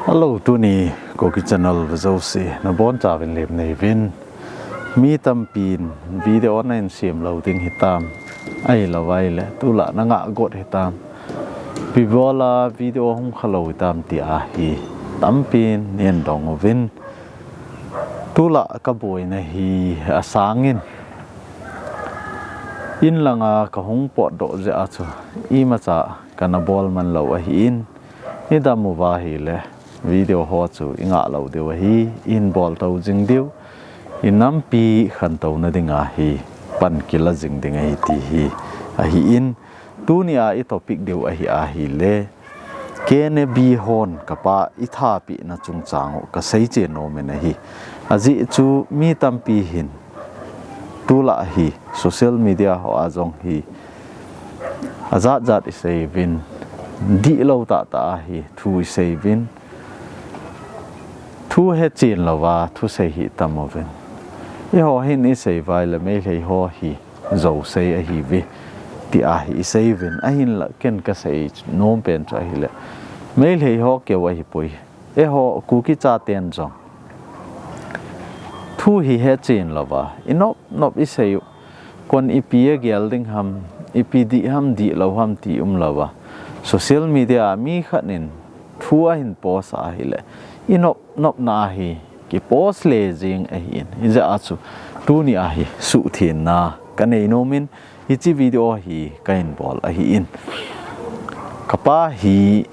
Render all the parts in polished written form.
Hello, Tuni. Koki channel vazausi. Na bon chawin lep nei vin. Mi tampi video online sim loading hitam. Ai lawai le tula na nga got hitam. Bibola video hong khalo hitam ti ahi. Tampi nien dong vin. Tula kaboi na hi asangin. In langa ka hong pot do je achu. I macha ka nabol man lo ahi in. Ida mu wahi le. Video ho chu inga lo de hi in bol tau jing diu in nampi khan tau na dinga hi pan kila jing dinga hi ti hi a hi in tunia I topic deu a hi le kene bi hon kapa I tha pi na chung chang ka sei che no me na hi aji chu mi tampi hin tula hi social media ho azong hi azat zat I sei vin di lo ta hi thu I sei vin thu he chin lawa thu sei hi tamovin I ho hin I sei vai la me lei ho hi zo sei a hi vi ti a hi sei vin a hin la ken ka sei nom pen cha hi le me lei ho ke wa hi pui e ho ku ki cha ten zo thu hi he chin lawa inop I sei kon I pi gel ding ham I pi di ham di lo ham ti lawa social media mi khanin thu a hin post a hi le inop na hi ki post le jing a hin iza achu tu ni a hi su thin na ka nei no min hi chi video hi kain bol a hi in kapa hi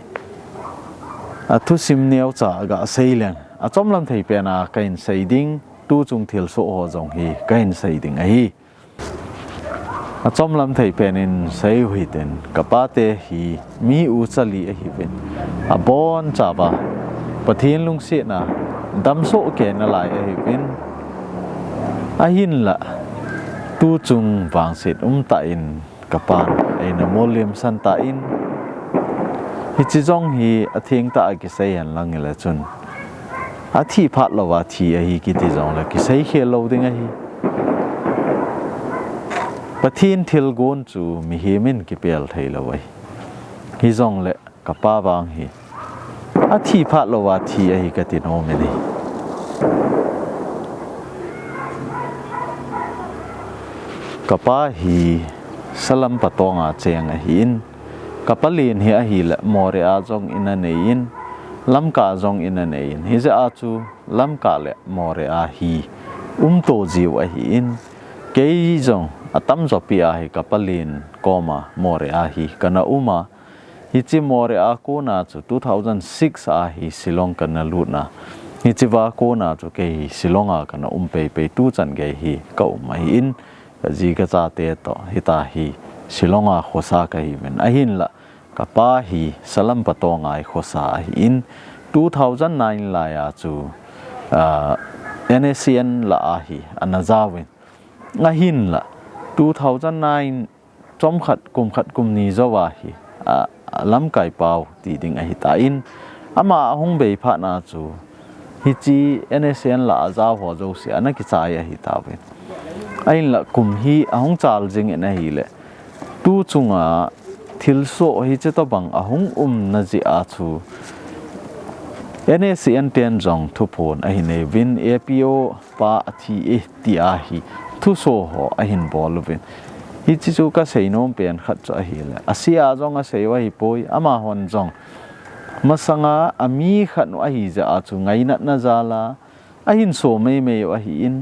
a thu sim neu cha ga seileng a chomlam thei pe na kain sei ding tu chung thil so ho jong hi kain sei ding a hi a chomlam thei pen in sei hui ten kapa te hi mi u chali a hi ven a bon cha ba pathin lung se na dam so ke nalai a hi vin a hin la tu chung wang sit ta in kapan ai na molim san ta in hi chi jong hi a thing ta ki sei an lang la chun a thi phat lo wa thi a hi ki ti jong la ki sei khe lo ding a hi pathin thil gon chu mi hi min ki pel thei lo wai hi jong le kapa wang hi a thi phat lo wa thi a hi ka ti no me ni kapa hi salam patonga cheng a hi in kapalin hi a hi la Moreh a jong in a nei in lamka jong in a nei in hi za a chu lamka le Moreh a hi to jiu a hi in kei jong atam zo pi a hi kapalin koma Moreh a hi kana uma hi chi Moreh a ko na chu 2006 a hi Silong kana lutna hi chi wa ko na chu ke Silong a kana pe tu chan ge hi ka mai in ka ji ka cha te to hi ta hi Silong a khosa ka hi men a hin la ka pa hi salam patonga ai khosa hi in 2009 la ya chu NACN la a hi anazawin nga hin la 2009 chom khat kum ni zawa hi lam kai pau ti ding a hi ta in ama hong be pha na chu hi chi NSN la za ho zo si ana ki chai a hi ta ve ain la kum hi ahong chal jing na hi le tu chunga thil so hi che to bang ahong na ji a chu NSN ten jong thu phon a hi ne win APO pa thi e ti a hi thu so ho a hin bol vin hi chi chu ka sei nom pen khat cha hi la asia jong a sei wa hi poi ama hon jong masanga ami khat no a hi ja a chu ngai na zala a hin so me a hi in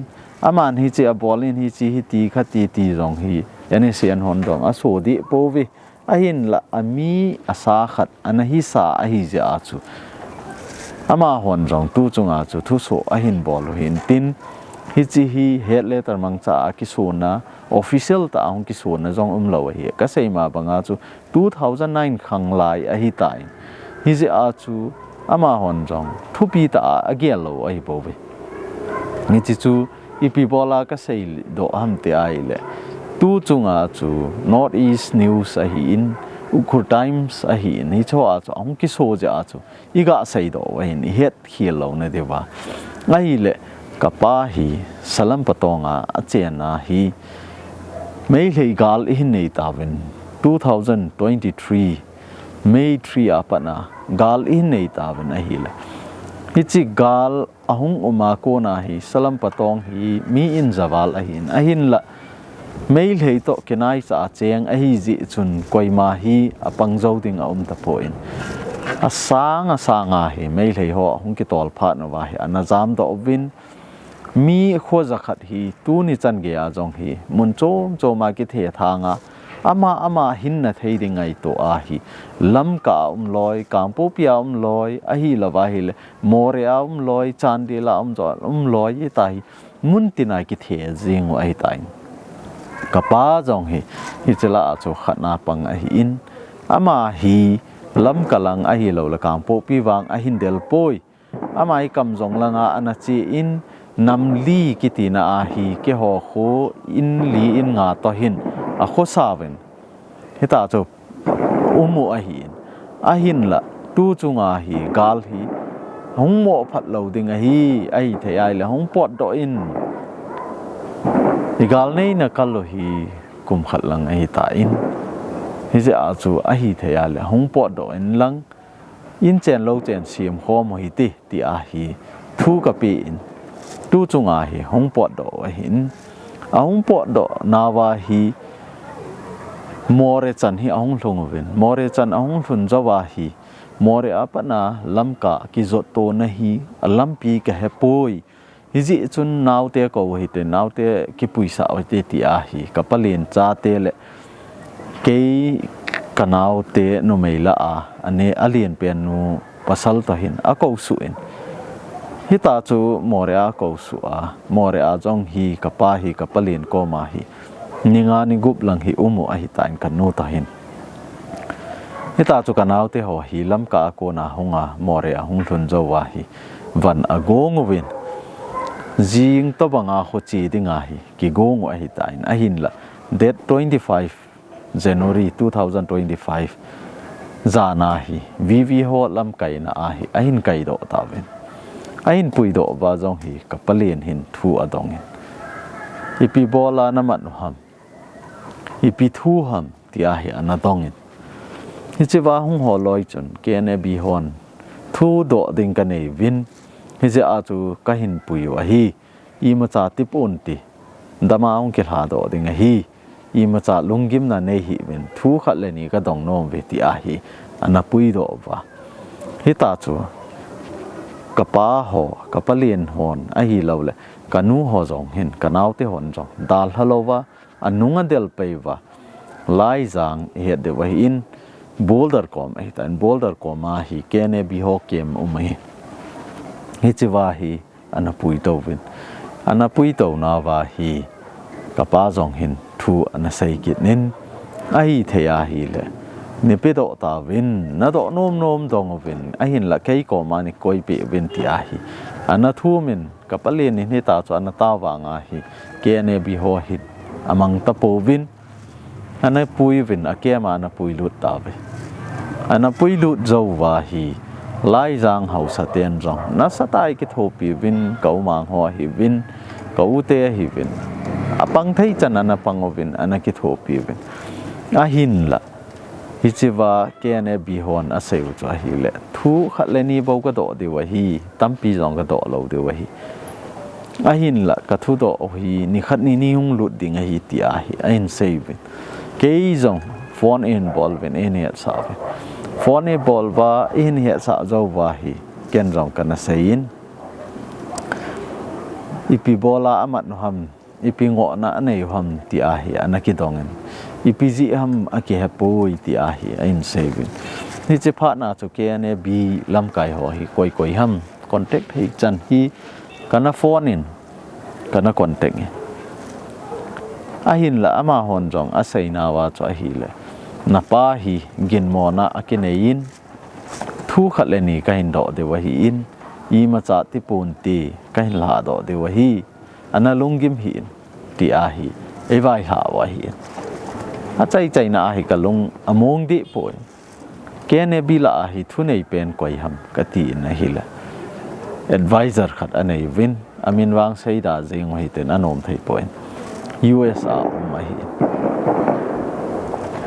aman hi chi a bolin hi chi hi ti khati ti jong hi yani sian hon jong a so di po vi a hin la ami asa khat ana hi sa a hi ja a chu ama hon jong tu chung a chu thu so a hin bol hin tin hi chi hi head letter mang cha ki so na official ta ang ki so na jong lo hi ka sei ma banga chu 2009 khang lai a hi tai hi je a chu ama hon jong thu pi ta a gel lo a hi bo ve ni chi chu I pi bola ka sei do ham te ai le tu chunga chu North East News a hi in Ukhur Times a hi in hi cho a chu ang ki so ja chu I ga sei do wa hin het khil lo na dewa ngai le kapa hi salam patonga a chen na hi mei lei gal hi nei ta ven 2023 May 3 apana gal in nei ta ven a hi le hichi gal ahung uma ko na hi salam patong hi mi in zawal ahin la mail hei to kenai sa cheng a hi ji chun koima hi apang zo ding a ta poin a sanga hi mail hei ho hung ki tol phat na wa hi anazam do win mi kho zakhat hi tu ni chan ge a jong hi mun chom ma ki the thanga ama hin na thei ding ai to a hi lam ka loi kam po pia loi a hi la wa hi le Moreh loi chan de la loi yi tai mun tinai ki the jing ai tai Kapa jong hi chela chu khatna pang a hi in ama hi lam kalang a hi lo la kam po pi wang a hin del poi ama I kam jong langa anachi in nam li kitina a hi ke ho kho in li in nga to hin a kho sawen hita chu umu a hin la tu chunga hi gal hi hong mo phat lo ding a hi ai the ai la hong pot do in igal nei na kallo hi kum khat lang ai ta in hi je a chu a hi the ya le hong pot do in lang in chen lo chen sim kho mo hi ti a hi thu ka pi in tu chunga hi hong pot do a hin a hong pot do na wa hi Moreh chan hi ahong hlung ven Moreh chan ahong hlun zawa hi Moreh apana lamka ki zot to na hi lampi ka hepoi hi ji chun naute ko hi te naute ki puisa o te ti a hi kapalen cha te le ke kanaute no meila a ane alien pen nu pasal to hin a ko su in hita chu Moreh a ko su a Moreh a jong hi kapa hi kapalen ko ma hi ninga ni gup lang hi umu a hi tain kan nu ta hin hita chu kanau te ho hi lam ka ko na hunga Moreh a hung thun zo wa hi van a gong win jing to banga kho chi dinga hi ki gong a hi tain a hin la date 25 January 2025 zana hi VV ho lam kai na a hi a hin kai do ta wen a hin pui do ba jong hi kapalen hin thu adong hin ipi bola na man ham ipi thu ham tia hi anadongin hi chiwa hung ho loi chun kene bi hon thu do ding ka nei win hi je a chu ka hin pui wa hi I ma cha tipun ti dama ong ke ha do ding hi I ma cha lungim na nei hi win thu khat le ni ka dong nom ve ti a hi ana pui do wa hi ta chu kapa ho kapalien hon a hi lo le kanu ho jong hin kanau te hon jong dal halowa anunga del peiwa lai jang he de wa in boulder kom ai tan boulder kom a hi kene bi ho kem umai hi chiwa hi anapui to win anapui to na wa hi kapa jong hin thu anasai kit nin ai theya hi le ni pe do ta win na do nom dong win a hin la kai ko ma ni koi pe win ti a hi ana thu min kapalen ni ta chu ana ta wa nga hi kene bi ho hi amang ta po win ana pui win a ke ma na pui lut ta ve ana pui lut zo wa hi lai jang hau sa ten jong na sa tai ki thopi win kau mang ho hi win kau te hi win apang thei chan ana pang win ana ki thopi win a hin la hi chiwa kene bi hon a seu chu hi le thu khat le ni bo ka do de wa hi tampi jong ka do lo de wa hi a hin la ka thu do hi ni khat ni hung lut ding a hi ti a hi a in save ke jong phone involved in any sa phone bol wa in he sa zo wa hi ken jong kana sein ipi bola amat no ham ipi ngo na nei ham ti a hi anaki dongen ipi ji ham aki hapoi ti a hi in save ni che pha na chu ke ne bi lam kai ho hi koi ham contact hi chan hi kana phone in kana contact a hin la ama hon jong a sei na wa cho hi le na pa hi gin mo na akinein thu khat le ni ka hin do de wa hi in I ma cha ti pun ti ka hin la do de wa hi ana lungim hi ti a hi e vai ha wa hi a chai na hi ka lung among di poi ke ne bi la hi thu nei pen koi ham ka ti na hi la advisor khat anei win amin wang sei da jing hi ten anom thei point USA ma hi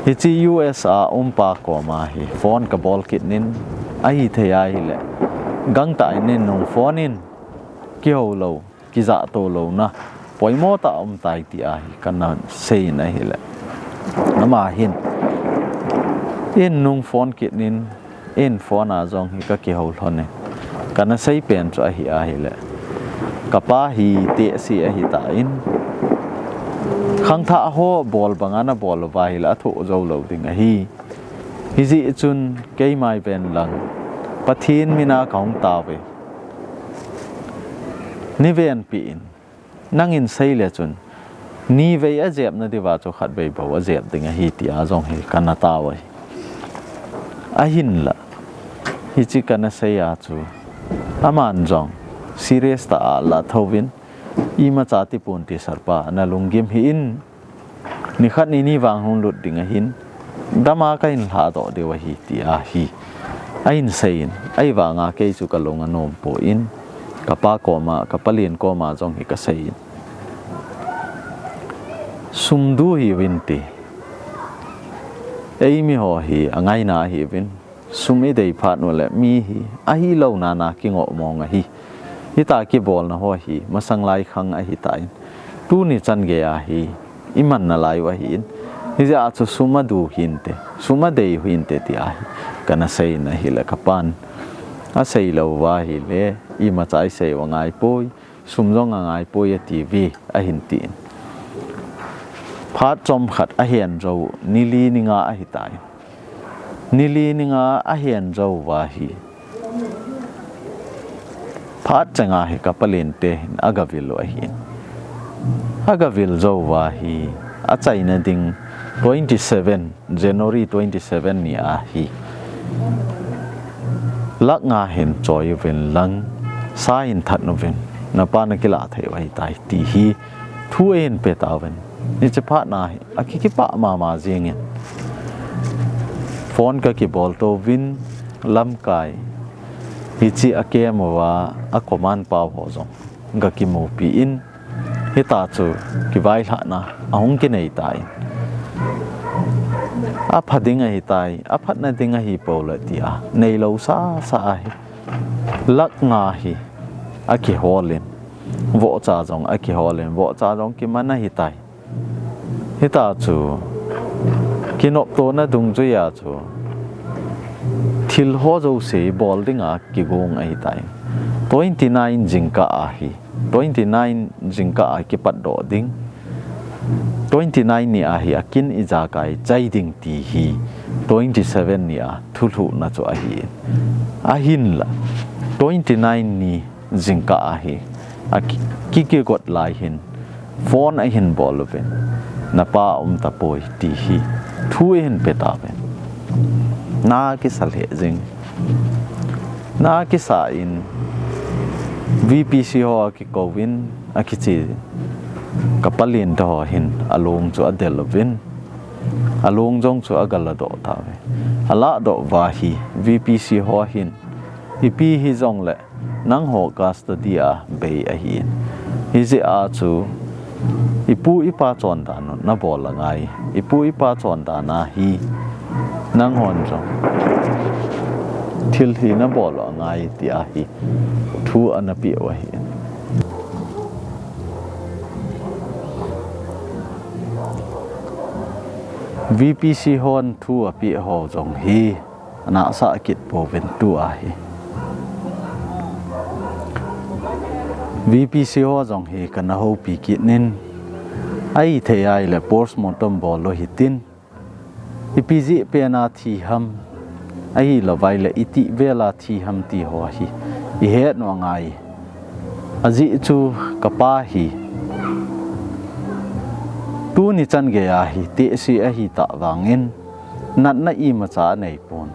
hi USA pa ko ma hi phone ka bol kit nin ai the ai le gang tại nên nông phó nên ki ho lo ki za to lo na poimo ta tai ti a hi kana sei na hi le nama hin in nung phone kit nin in phone a jong hi ka ki ho thone kana sei pen cho hi a hi le kapa hi te si a hi ta in khang tha ho bol bangana bol vai la thu zo lo ding a hi ji chun ke mai pen lang pathin mina kaung ta ve ni ven pi in nang in sei le chun ni ve a jep na diwa cho khat be bo a jep ding a hi ti a jong hi kana ta wai a hin la hi chi kana sei a chu aman jong serious ta la thovin i ma cha ti pun ti sarpa na lungim hi in ni khat ni wang hon lut ding a hin dama ka in la do de wa hi ti a hi a in sein ai wa nga ke chu ka long anom po in kapa ko ma kapalin ko ma jong hi ka sei sumdu hi winti ei mi ho hi angai na hi win sumi dei phat no le mi hi a hi lo na na ki ngo mong a hi hi ta ki bol na ho hi masang lai khang a hi tai tu ni chan ge a hi iman na lai wa hi hi ja chu suma du hin te suma dei hin te ti a hi kana sei na hi la kapan a sei lo wa hi le i ma chai sei wa ngai poi sum jong ngai poi a tv a hin tin phat chom khat a hian ro nili ninga a hi tai nili ninga a hian ro wa hi phat changa hi kapalin te agavil a hi agavil zo wa hi a chaina ding 27 January 27 ni a hi lak nga hen choi ven lang sa in that no ven na pa na kila thei wai tai ti hi thu en pe ta ven ni che pha na a ki pa ma jing phone ka ki bol to win lam kai hi chi a ke mo wa a command pa ho zo ga ki mo pi in hi ta chu ki vai la na a hong ki nei tai a phading a hi tai a phat na ding a hi po la ti a nei lo sa hi lak nga hi a ki holin vo cha jong a ki holin vo cha jong ki man a hi tai hi ta chu ki nop to na dung chu ya chu thil ho zo se bol ding a ki gong a hi tai 29 jingka a hi 29 jingka a ki pat do ding 29 ni a hi akin ija kai chai ding ti hi 27 ni a thulu na cho a hi a hin la 29 ni jingka a hi ki got lai hin phone a hin bol ven na pa ta poi ti hi thu hin pe ta ven na ki sal he jing na ki sa in vpc ho ki kovin a ki chi kapalin to hin along chu adel vin along jong chu agala do ta ve ala do wa hi vpc ho hin ipi hi jong le nang ho custody a be a hi hi je a chu ipu ipa chon da no na bol la ngai ipu ipa chon da na hi nang hon jong thil hi na bol la ngai ti a hi thu anapi wa hi VPC hon thu api ho jong hi na sa kit po ven tu a hi VPC ho jong hi kana ho pi kit nin ai the ai le postmortem bol lo hitin ipg pe na thi ham ai lo vai le iti vela thi ham ti ho hi I he no ngai aji chu kapa hi tu ni chan ge a hi te si a hi ta wangin nat na I ma cha nei pon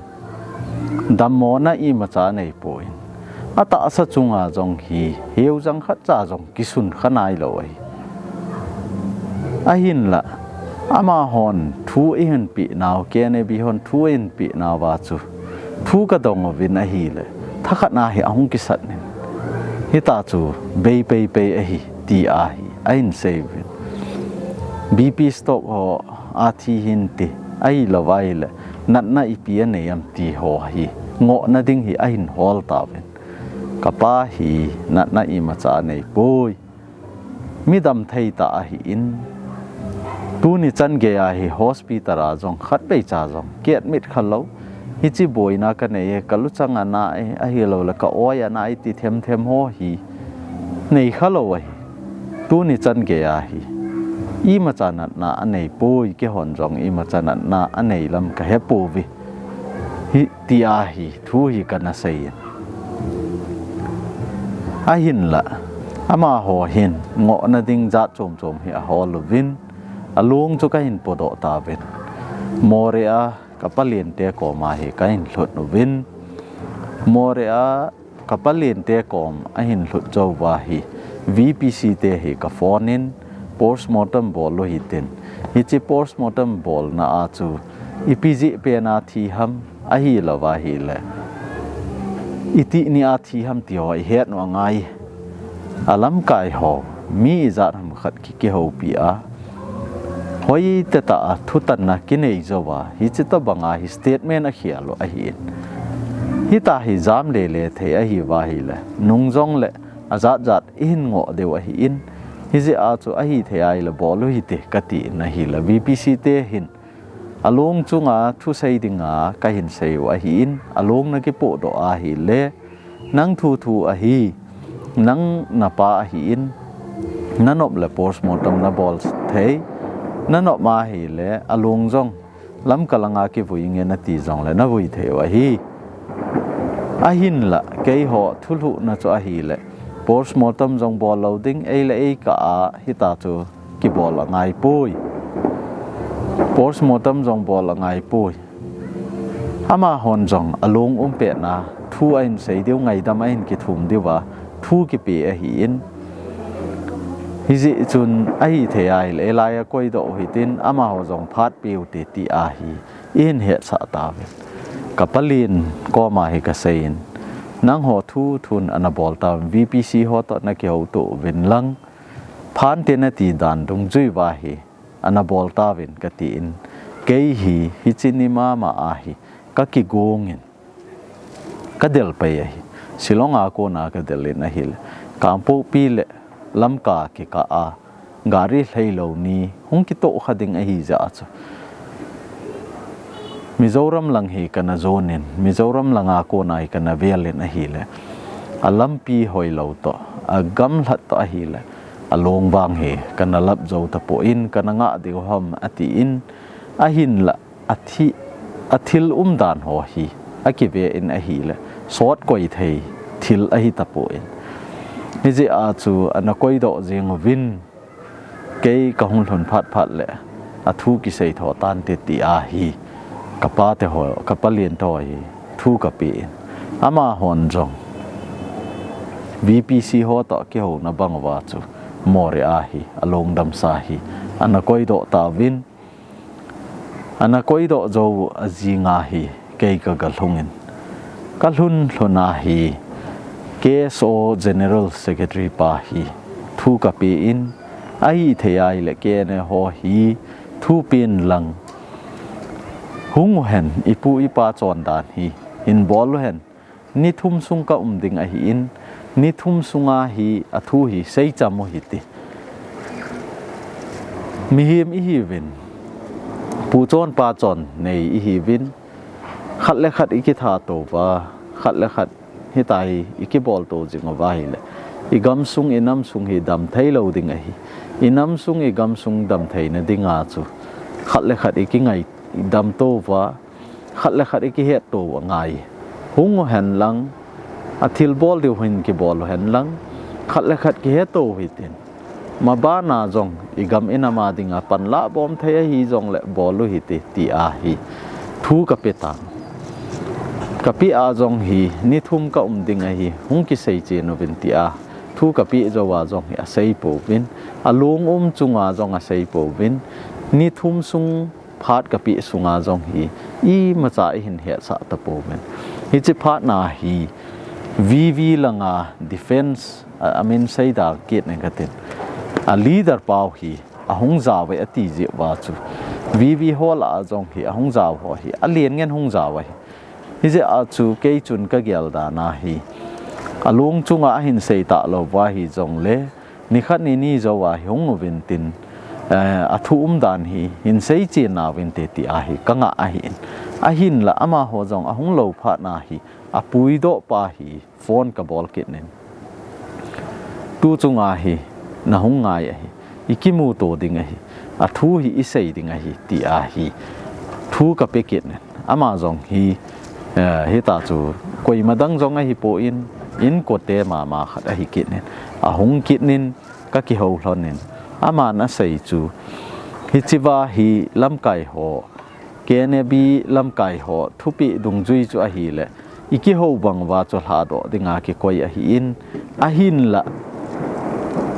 dammo na I ma cha nei poin ata sa chunga jong hi heu jang khat cha jong kisun khanai lo ai a hin la ama hon thu I hen pi naw ke ne bi hon thu en pi na wa chu thu ka dong vin a hi le thakhat na hi ahung ki sat ne hi ta chu be a hi ti a hi ain save BP stock ho athi hin ti ai lawai le nat na ipia ne am ti ho hi ngo na ding hi ain hol ta ven Kapa hi na ima cha nei pui mi dam thei ta hi in tu ni chan ge a hi hospital a jong khat pe cha jong kiat mit khalo hi chi boi na ka nei kalu changa na a hi lo la ka oya na ai ti them ho hi nei khalo ai tu ni chan ge a hi i ma cha na anei pui ke hon jong i ma cha na anei lam ka he pu vi hi ti a hi thu hi kana sei a hin la ama ho hin ngo na ding za chom hi a ho lovin alung chu ka hin podo ta ven Moreh a kapalien te ko ma hi ka hin hlut novin Moreh a kapalien te kom a hin hlut zo wa hi VPC te hi ka phone in postmortem bol lo hi ten hi chi postmortem bol na a chu ipiji pe na thi ham a hi la wa hi le iti ni a thi ham ti ho het no ngai alam kai ho mi zat ham khat ki ho pi a hoi te ta thu tan na ki nei zo wa hi chi ta banga hi statement a khialo a hi hi ta hi jam le le the a hi wa hi le nung jong le azat in ngo de wa hi in hi je a chu a hi the ai le bolu hi te kati na hi la VPC te hin along chunga thu sei dinga ka hin sei wa hi in along na ki po do a hi le nang thu a hi nang na pa a hi in nanop le postmortem na bol thei nanop ma hi le along jong lam kalanga ki vui nge na ti jong le na vui thei wa hi a hin la ke ho thulu na chu a hi le postmortem jong bol loading e le e ka hi ta chu ki bol ngai pui postmortem jong bol ngai pui ama hon jong alung pe na thu ain sei deu ngai dam ain ki thum dewa thu ki pe a hi in hi ji chun ai the ai le lai a koi do hi tin ama ho jong phat piu te ti a hi in he sa ta ve kapalin ko ma hi ka sein nang ho thu thun anabol ta VPC ho to na ki ho to vin lang phan te na ti dan dung jui wa hi anabol ta vin ka ti in ke hi chinima ma a hi ka ki gongin ka del pe hi silonga ko na ka del na hil kampo pi le lam ka ki ka a gari hlei lo ni hung ki to khading a hi ja chu Mizoram lang hi kana zonin Mizoram langa ko nai kana velin a hi le alam pi hoi lo to agam hlat to a hi le along wang he kana lap zo ta po in kana nga de hom ati in a hin la athil dan ho hi aki ve in a hi le sot koi thei thil a hi ta po in ni je a chu ana koi do jeng win ke ka hun thon phat le a thu ki sei tho tan te ti a hi kapa te ho kapalien to hi thu ka pi ama hon jong VPC ho to ki ho na bang wa chu Moreh a hi along dam sa hi ana koi do ta win ana koi do zo azinga hi ke ka galhungin kalhun hlona hi KSO General Secretary pa hi thu ka pi in ai the ai le ke ne ho hi thu pin lang hung hen ipu ipa chon dan hi in bol hen ni thum sung ka ding a hi in ni thum sunga hi athu hi sei chamo hi ti mi him i hi win pu chon pa chon nei i hi win khat le khat iki tha to wa khat le khat hi tai iki bol to jing wa hi le i gam sung inam sung hi dam thei lo ding a hi inam sung i gam sung dam thei na dinga chu khat le khat iki ngai dam to wa khat le khat iki het to ngai hung hen lang athil bol de hin ki bol hen lang khat le khat ki he to hi tin ma ba na jong igam inama dinga panla bom thei hi jong le bol lu hi ti a hi thu ka petang kapi a jong hi ni thum ka ding a hi hung ki sei che no vin ti a thu kapi zo wa jong hi a sei po vin alung chunga jong a sei po vin ni thum sung phat kapi sunga jong hi i ma cha hin he sa ta po men hi chi phat na hi VV langa defense I mean say da kit ne katin a leader pau hi a hung za we ati je wa chu VV hol a jong hi a hung za ho hi a lien ngen hung za wa hi je a chu ke chun ka gyal da na hi alung chunga hin sei ta lo wa hi jong le ni khat ni zo wa hong vin tin athu dan hi hin sei chi na vin te ti a hi kanga a hin la ama ho jong a hung lo pha na hi a pui do pa hi phone ka bol kit nen tu chunga hi na hung ngai hi ikimu to ding hi athu hi isei ding hi ti a hi thu ka pe kit nen ama jong hi hi ta chu koi madang jong a hi po in ko te ma khat a hi kit nen a hung kit nin ka ki ho hlon nen ama na sei chu hi chiwa hi lam kai ho kene bi lam kai ho thupi dung jui chu a hi le iki ho bang wa chu hla do dinga ki koi a hi in a hin la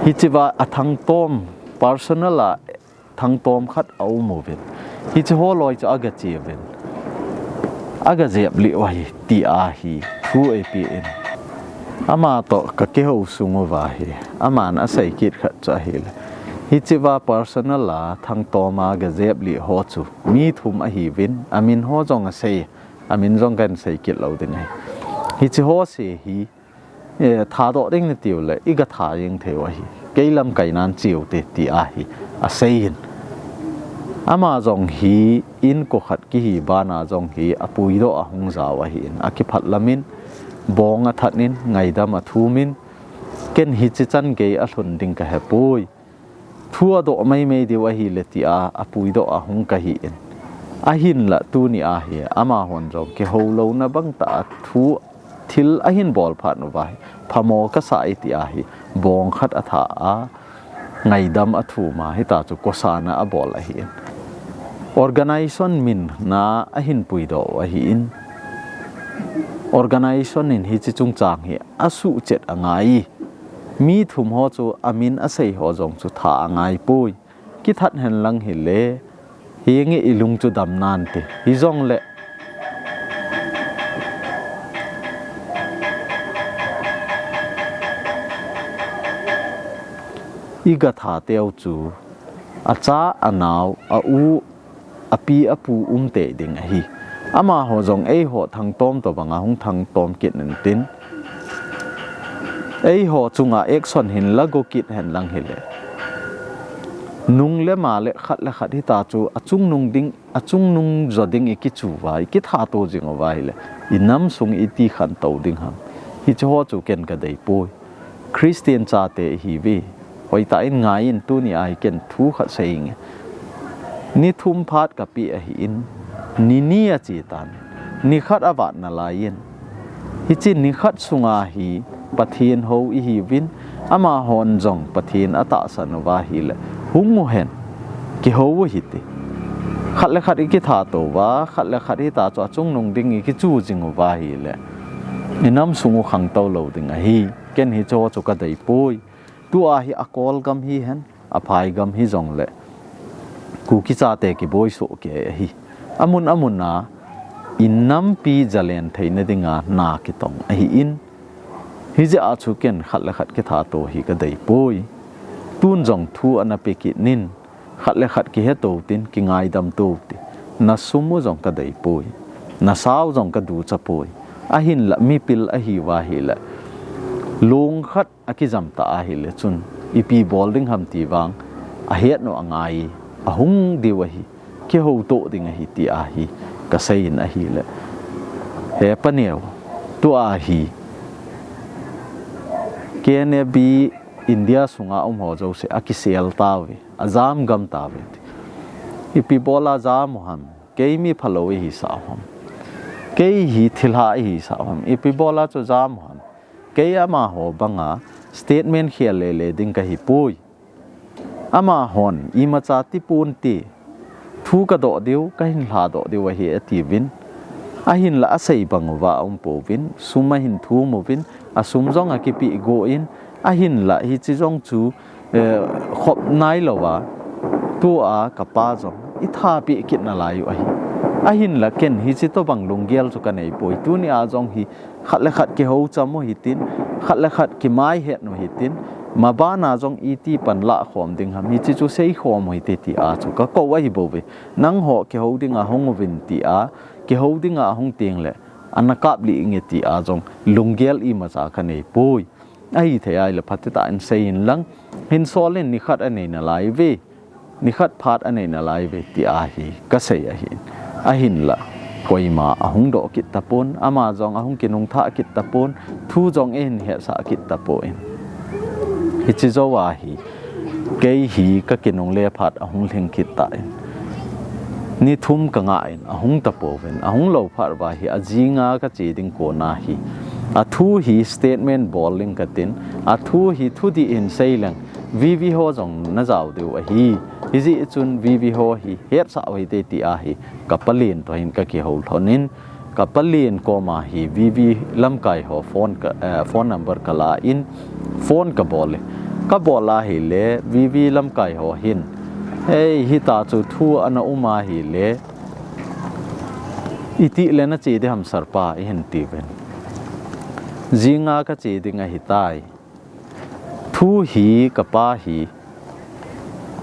hi chiwa athang tom personal la thang tom khat au mu vin hi chu ho loi chu aga chi vin aga zep li wa hi ti a hi thu a pi in ama to ka ke ho sungo wa hi ama na sai kit khat cha hi le hi chiwa personal la thang to ma ga zep li ho chu mi thum a hi vin amin ho jong a sei amin jong kan sei kit lo ding ai hi chi ho se hi tha do ding ni tiu le i ga tha yeng the wa hi keilam kai nan chiu te ti a hi a sei hin ama jong hi in ko khat ki hi ba na jong hi apui do a hung za wa hi a ki phat lamin bong a thatnin ngai dam a thumin ken hi chi chan ge a hlun ding ka he pui thua do mai di wa hi le ti a apui do a hung ka hi in a hin la tu ni a hi ama hon jong ke ho lo na bang ta thu thil a hin bol phat no vai phamo ka sa ti a hi bong khat a tha a ngai dam a thu ma hi ta chu ko sa na a bol a hi organization min na a hin pui do a hi in organization in hi chi chung chang hi asu chet angai mi thum ho chu amin a sei ho jong chu tha angai pui ki that hen lang hi le hi nge ilung chu dam nan te hi jong le iga tha teu chu acha anaw a u api apu te ding hi ama ho jong ei ho thang tom to banga hung thang tom kit nen tin ei ho chunga action hin lago kit hen lang hele nung le ma le khat hi ta chu achung nung zo ding iki chu vai ki tha to jing vai le inam sung iti khan to ding ham hi chu ho chu ken ka dei pui christian cha te hi vi hoi ta in ngai in tu ni ai ken thu kha saying ni thum phat ka pi a hi in ni a chi tan ni khat awat na lain hi chin ni khat sunga hi pathin ho i hi win ama hon jong pathin ata san wa hi le hung mo hen ki ho hi ti khat le khat ki tha to wa khat le khat hi ta cho chung nong ding ki chu jing wa hi le inam sungu khang to lo ding a hi ken hi cho chu ka dei pui tu a hi akol gam hi hen a phai gam hi jong le ku ki cha te ki boy so ke hi amun na innam pi jalen theina dinga na ki tong a hi in hi je a chu ken khat le khat ki tha to hi ka dei pui tun jong thu ana pe ki nin khat le khat ki he to tin ki ngai dam to ti na sumu jong ka dei pui na saw jong ka du cha pui a hin la mi pil a hi wa hi la lung khat a ki jam ta a hi le chun ipi bolding ham ti wang a het no angai a hung di wa hi ki ho to ding a hi ti a hi ka sein a hi le he paneu tu a hi kene bi India sunga ho jo se akisel tawe azam gam tawe ipi bola jam ham keimi phalo hi sa ham ke hi thilha hi sa ham ipi bola chu jam ham ke ama ho banga statement khele le ding ka hi pui ama hon ima cha ti pun ti thu ka do diu ka hin hla do diu hi ati win a hin la asei bang wa po win suma hin thu mo win asum jong a ki pi go in a hin la hi chi jong chu khop nai lo wa tu a kapa jong I tha pi kit na lai a hin la ken hi chi to bang lunggel chu ka nei poi tu ni a jong hi khat le khat ki ho chamo hi tin khat le khat ki mai het no hi tin ma ba na jong I ti pan la khom ding ham hi chi chu sei khom hi te ti a chu ka ko wa hi bo ve nang ho ki ho ding a hong win ti a ki ho ding a hong ting le anakap li nge ti a jong lunggel i ma cha khane pui ai the ai la phatita an sein lang hin solen ni khat ane na lai ve ni khat phat ane na lai ve ti a hi ka sei a hin la koima ahung do kit tapon ama jong ahung kinung tha kit tapon thu jong en he sa kit tapoin hi chi zo wa hi ke hi ka kinung le phat ahung leng kit ta ni thum ka nga in ahung tapo ven ahung lo phar wa hi ajinga ka chi ding ko na hi a thu hi statement bowling ka tin a thu hi thu di in sailang vv ho jong na jaw deu a hi hizi chun vv ho hi het sa oi te ti a hi kapalin to hin ka ki hol thonin kapalin ko ma hi vv lam kai ho phone number kala in phone ka bole ka bola hi le vv lam kai ho hin hey hi ta chu thu ana uma hi le iti le na che de ham sarpa hin ti ven zinga ka che dinga hi tai thu hi kapa hi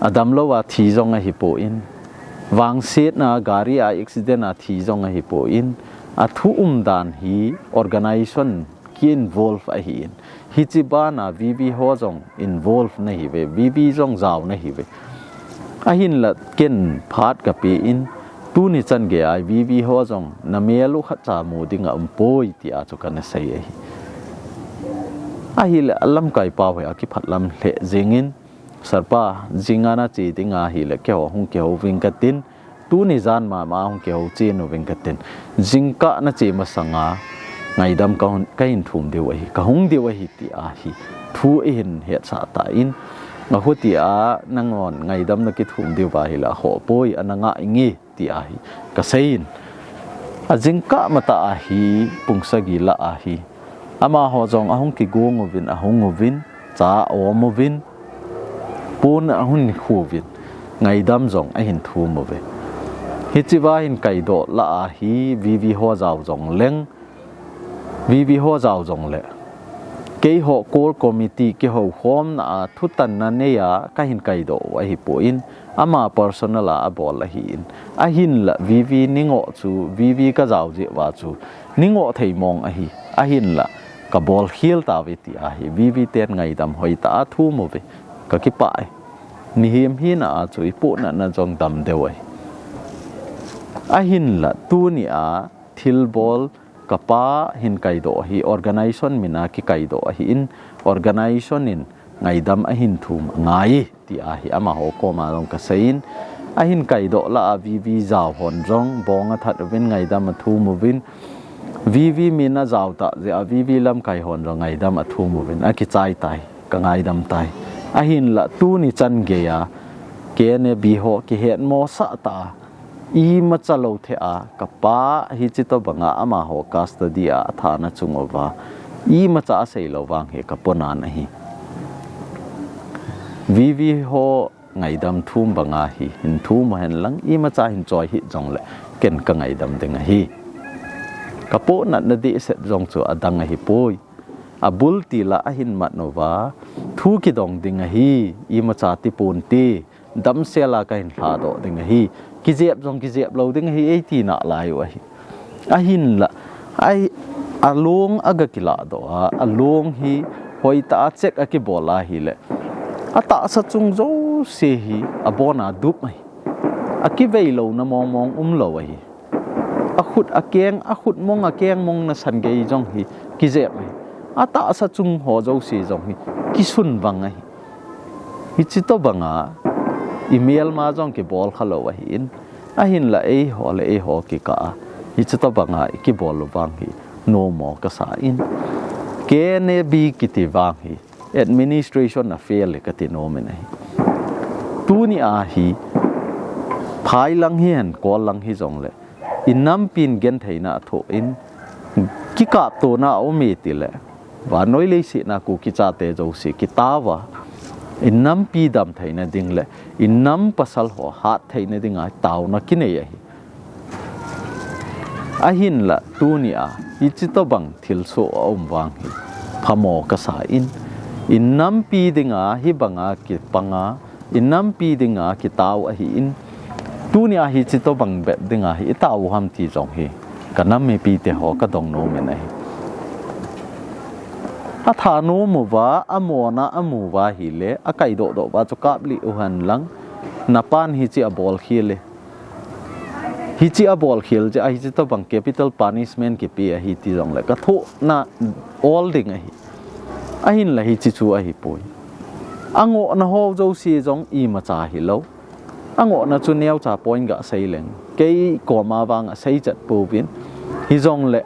adam lo wa thi jong a hi po in wang set na gari a accident a thi jong a hi po in a thu dan hi organization ki involve a hi hi chi ba na vv ho jong involve na hi ve vv jong zaw na hi ve a hin la ken phat ka pe in tu ni chan ge ai vv ho jong na melu kha cha mu dinga poi ti a chu kana sai a hi la lam kai pa we a ki phat lam le jingin sarpa jingana chi tinga hi la ke ho hung ke ho wing ka tin tu ni jan ma hung ke ho chi no wing ka tin jingka na chi ma sanga ngai dam ka in thum de wa hi ka hung de wa hi ti a hi thu in he sa ta in ma hu ti a nangon ngai dam na ki thum de wa hi la ho poi ananga ingi ti a hi ka sein a jingka mata a hi pungsa gi la a hi ama ho jong ahung ki gong ovin ahung ovin cha om ovin pun ahun khu vin ngai dam jong a hin thu mo ve hi chiwa hin kai do la a hi vv ho jaw jong leng vv ho jaw jong le ke ho kol committee ke ho hom na thu tan na ne ya ka hin kai do a hi po in ama personal a bol a hi in a hin la vv ningo chu vv ka jaw je wa chu ningo thei mong a hi a hin la ka bol khil ta ve ti a hi vv ten ngai dam hoi ta thu mo ve ka ki pai ni him hi na chu ipu na jong dam de wai a hin la tu ni a thil bol kapa hin kai do hi organization mina ki kai do hi in organization in ngai dam a hin thum ngai ti a hi ama ho ko ma long ka sein a hin kai do la a vv zaw hon jong bong a that win ngai dam a thu mo win vv mina zaw ta je a vv lam kai hon jong ngai dam a thu mo win a ki chai tai ka ngai dam tai a hin la tu ni chan ge ya ke ne bi ho ki het mo sa ta i ma chalo the a kapa hi chi to banga ama ho custody a thana chungova i ma cha sei lo wang he kapona na hi vv ho ngai dam thum banga hi hin thum hen lang i ma cha hin choi hi jong le ken ka ngai dam ding hi kapo na na di set jong chu adang hi poi abul ti la a hin mat nova thu ki dong ding hi i ma cha ti pun ti dam se la ka hin tha do ding hi ki jep jong ki jep lo ding hi 80 na lai wa hi a hin la ai along aga kila do along hi hoi ta check a ki bola hi le ata sa chung zo se hi abona dup mai a ki vei lo na mong lo hi a khut mong a keng mong na san ge jong hi ki jep mai ata sa chung ho zo se jong hi ki sun wang ai hi chi to banga email ma jong ki bol khalo wa hin a hin la e ho ki ka hi chi to banga ki bol wang hi no mo ka sa in ke ne bi ki ti wang hi administration na fail ka ti no me nei tu ni a hi phai lang hian ko lang hi jong le inam pin gen theina tho in ki ka to na o mi ti le wa noi le si na ku ki cha te jo si ki ta wa innam pi dam theina ding le innam pasal ho hat theina ding a taw na ki nei hi a hin la tu ni a i chi to bang thil so om wang hi phamo ka sa in innam pi dinga hi banga ki panga innam pi dinga ki taw a hi in tu ni a hi chi to bang be dinga hi taw ham ti jong hi กันน้ำมีปีเตหอกระดองโนเมนไออาธานุมูวะอโมนะอมูวะฮิเลอาไก่โดดว่าจะกับลิอุหันหลังนับปานฮิจิอบอลคิเลฮิจิอบอลคิลจะฮิจิตัวบัง capital punishment กี่ปีฮิติจงเลยก็ทุน่ะ all ดิ่งไอหินละฮิจิจูไอฮิปุยอังโอนะฮอเจ้าซีจงอีมาจ่าฮิโลอังโอนะจุนเนียวจ่าปอยกะไซเลงเกยก่อมาวางไซจัดปูวินฮิจงเลย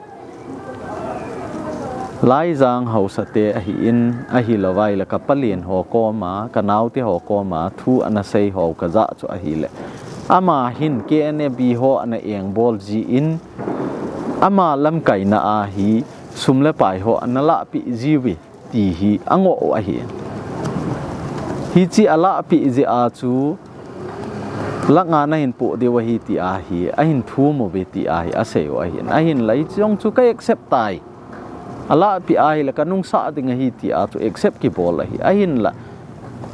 ไล่จางเฮาสเตอหินอหิละไว้แล้วก็ปะเลียนหอกอมากันนาวที่หอกอมาทูอันเซยหอกะจะจุอหิเลอามาหินเกเนบีหออันเอียงบอลจีอินอามาลำไก่นาอาฮีสุมเลปายหออันละปิจีวิตีฮีอังโออหิฮิจิอละปิจีอาจูลักงานหินปุเดียวหิตีอาฮีอหินทูโมเวตีอาฮีอาเซวอหินอหินไหลจงจูก็ accept ตายAllah pi ai la kanung sa ding hi ti a to accept ki bol hi a hin la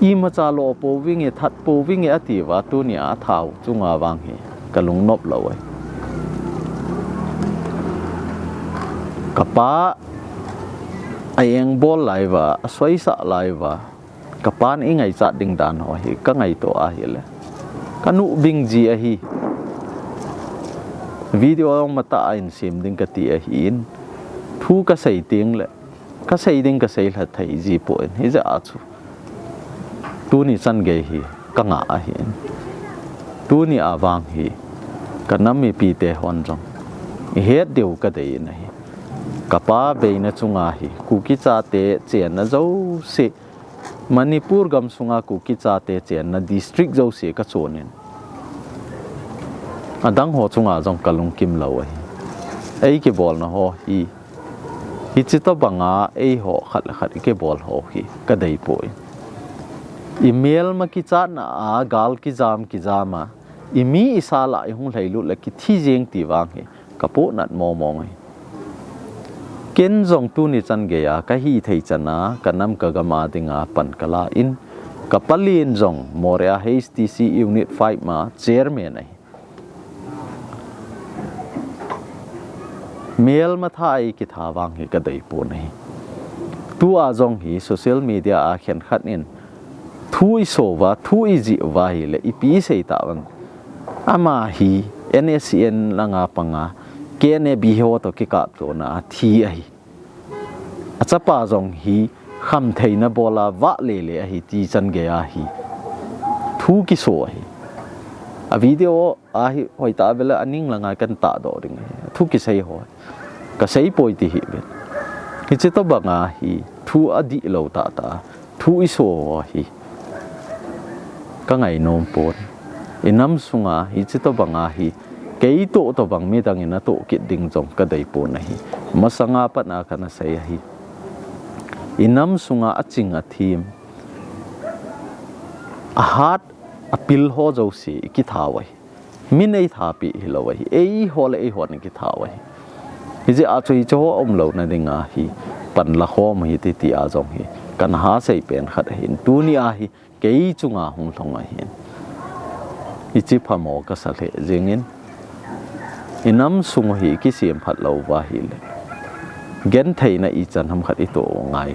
i ma cha lo po wing e that po wing e ati wa tu ni a thau chunga wang hi kalung nop lo ai Kapa ai ang bol lai wa soi sa lai wa Kapa ni ngai cha ding dan ho hi ka ngai to a hi le kanu bing ji a hi video ong mata ain sim ding ka ti a hi in thu ka sei ting le ka sei ding ka sei la thai ji po en hi za chu tu ni san ge hi ka nga a hi tu ni awang hi ka nam mi pi te hon jong he deu ka dei na hi ka pa be na chunga hi ku ki cha te chen na zo se Manipur gam sunga ku ki cha te chen na district zo se ka chonen adang ho chunga jong kalung kim lo ai ki bol na ho hi Hichito banga ei ho khat ke bol ho hi ka dei poi email ma ki chat na a gal ki jama imi isala I hung leilu la ki thi jeng ti wang hi kapo nat mo mong hi ken jong tu ni chan ge ya ka hi thei chana kanam ka gama dinga pan kala in kapalin jong Moreh HTC unit 5 ma chairman ai mail ma thai ki thawang hi ka dei po nei tu a jong hi social media a khen khat in thui so wa thui ji wa hi le ipi sei ta wang ama hi NSN langa panga kene bi ho to ki ka to na thi ai acha pa jong hi kham theina bola wa le hi ti chan ge a hi thu ki so hi a video a hi hoi ta bela aning langa kan ta do ding thu ki sei ho ka sei poi ti hi be hi che to banga hi thu adi lo ta thu iso hi ka ngai nom pon inam sunga hi che to banga hi kei to bang mi dang ina to ki ding jong ka dei pon na hi masanga pa na kana sei hi inam sunga aching a thim a hat apil ho jo si ki thawai min ei tha pi hi lo hi ei ho le ei ho ni ki thawai hi je a chui cho om lo na dinga hi pan la khom hi ti a jong hi kan ha sei pen khat hin tu ni a hi kei chunga hung thong a hin hi chi phamo ka sa le jengin inam sung hi ki siam phat lo wa hi le gen thei na I chan ham khat I to ngai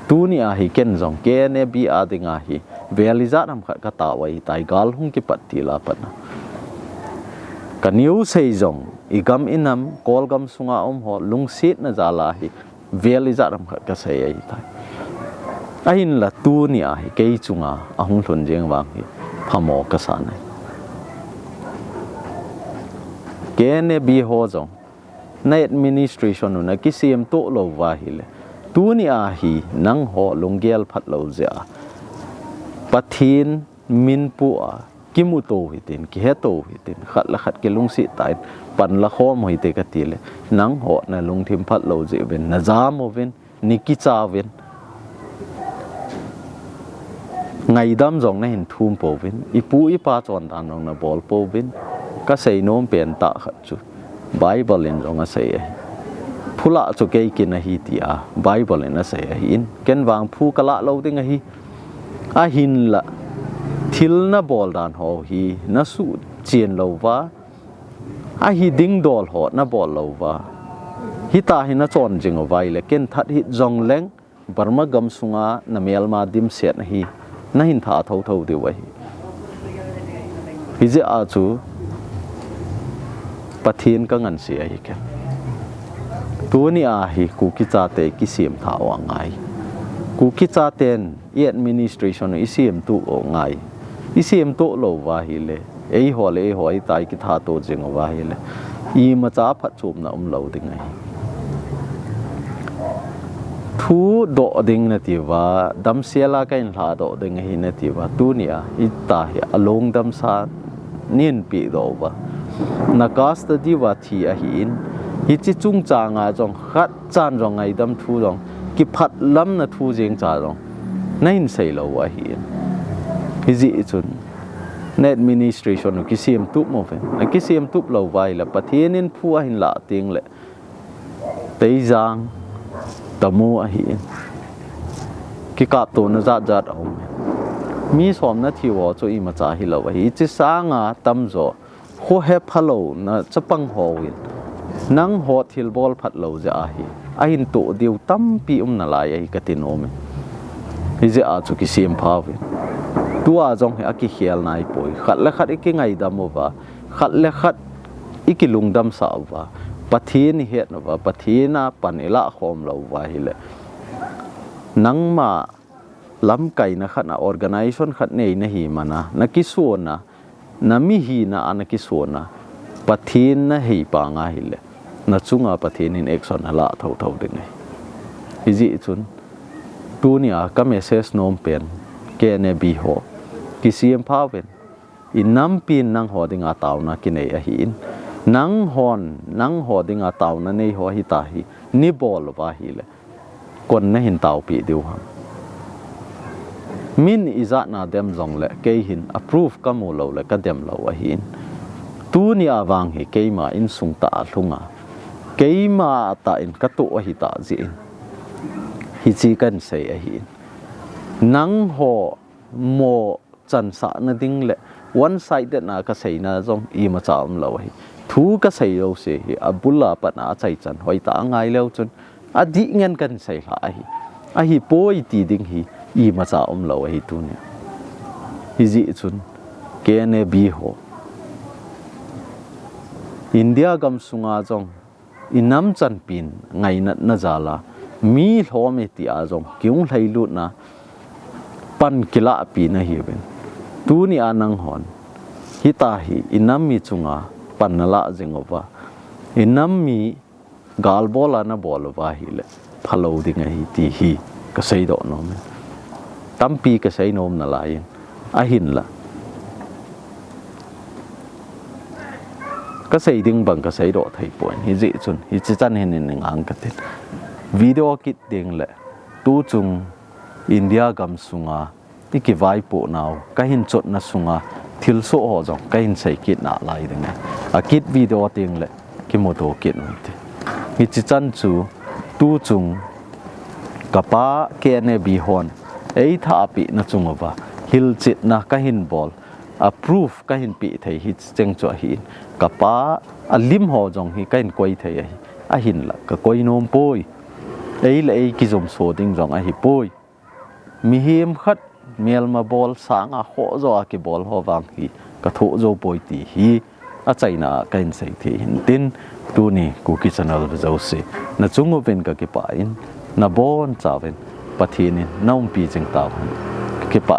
tu ni a hi ken jong ke ne bi a dinga hi velizat ham khat ka ta wai tai gal hung ki pat ti la pat na ka new sei jong igam inam kolgam sunga ho lung sit na jala hi velizat ham khat ka sei ai tai ahin la tu ni a hi kei chunga ahung thun jeng wang hi phamo ka sa nai ke ne bi ho jong na administration na ki sim to lo wa hi le tu ni a hi nang ho lunggel phat lo ja pathin min pu a kimu to hitin ki he to hitin khat la khat ke lung si tai pan la khom hoi te ka ti le nang ho na lung thim phat lo je ben na za mo ven ni ki cha ven ngai dam jong na hin thum po ven ipu ipa chon dan rong na bol po ven ka sei nom pen ta khat chu Bible in rong a sei phula chu ke ki na hi ti a Bible in a sei in ken wang phu kala lo ding a hi a hin la thil na bol dan ho hi na su chien lo wa a hi ding dol ho na bol lo wa hi ta hi na chon jing o vai le ken that hi jong leng barma gam sunga na mel ma dim set hi na hin tha thau thau de wa hi je a chu pathin ka ngan si a hi ke tu ni a hi ku ki cha te ki sim tha wa ngai ku ki cha ten i administration i sim tu o ngai i sim to lo wa hi le ei ho le ho ai tai ki tha to jing wa hi le i ma cha phat chum na lo ding ai thu do ding na ti wa dam siala ka in la do ding hi na ti wa tu nia i ta hi along dam sa nin pi do wa na cast di wa thi a hi in hi chi chung cha nga jong khat chan jong ai dam thu jong ki phat lam na thu jeng cha jong nain sei lo wa hi hi ji chun net administration ki sim tu mo fe ki sim tu lo vai la pathin in phu a hin la ting le tei jang tamu a hi ki kap to na zat zat au mi som na thi wo cho i ma cha hi lo hi chi sa nga tam zo ho he phalo na chapang ho win nang ho thil bol phat lo ja hi a hin to diu tam pi nalai ai ka tin ome hi je a chu ki sim pha win tua jong he a ki khial nai poi khat la khat ki ngai dam wa khat la khat iki lungdam sa wa pathin het na wa pathina panela khom lo wa hi le nangma lam kai na khat na organization khat nei na hi mana na ki so na mi hi na ana ki so na pathin na hi pa nga hi le na chunga pathin in action ala thau thau ding ai hi ji chun tu nia ka message nom pen ke ne bi ho ki sim pha pen in nam pin nang ho ding a taw na ki nei a hi in nang ho ding a taw na nei ho hi ta hi ni bol wa hi le kon na hin taw pi diu ha min iza na dem zong le ke hin approve ka mo lo le ka dem lo a hin tu ni awang hi ke ma in sung ta thunga ke ma ta in ka to hi ta ji in hi chi kan sei a hin nang ho mo chan sa na ding le one sided na ka sei na zong i ma cha lo hi thu ka sei lo se hi abulla pa na chai chan hoi ta ngai leo chun a di ngen kan sei la a hi poi ti ding hi i ma cha lo hi tu ne hi ji chun ke ne bi ho india gam sunga jong inam chan pin ngai na jala mi hlome ti a jong kyung hlai lu na pan kila pi na hi ben tu ni anang hon hi ta hi inam mi chunga pan la jengova inam mi gal bola na bolwa hi le phalo ding hi ti hi ka sei do no me tampi ka sei nom na lai a hin la ka sei ding bang ka sei do thai point hi ji chun hi chi chan hin ning ang ka tin video kit ding le tu chung india gam sunga iki vai po naw ka hin chot na sunga thil so ho jong ka hin sei kit na lai ding a kit video ting le ki moto kit no ti hi chi chan chu tu chung kapa ke ne bi hon ei tha pi na chungwa hilchetna ka hin bol approve ka hin pi thei hi cheng cho hi kapa alim ho jong hi ka hin koi thei a hin la ka koi nom poi ei la ei ki jom so ding jong a hi poi mi him khat mel ma bol sang a ho zo a ki bol ho wang hi ka tho zo poi ti hi a chaina ka hin sei thi hin tin tu ni ku ki channel zo se na chungo pen ka ki pa in na bon chawen pathin in naum pi jeng taw ki pa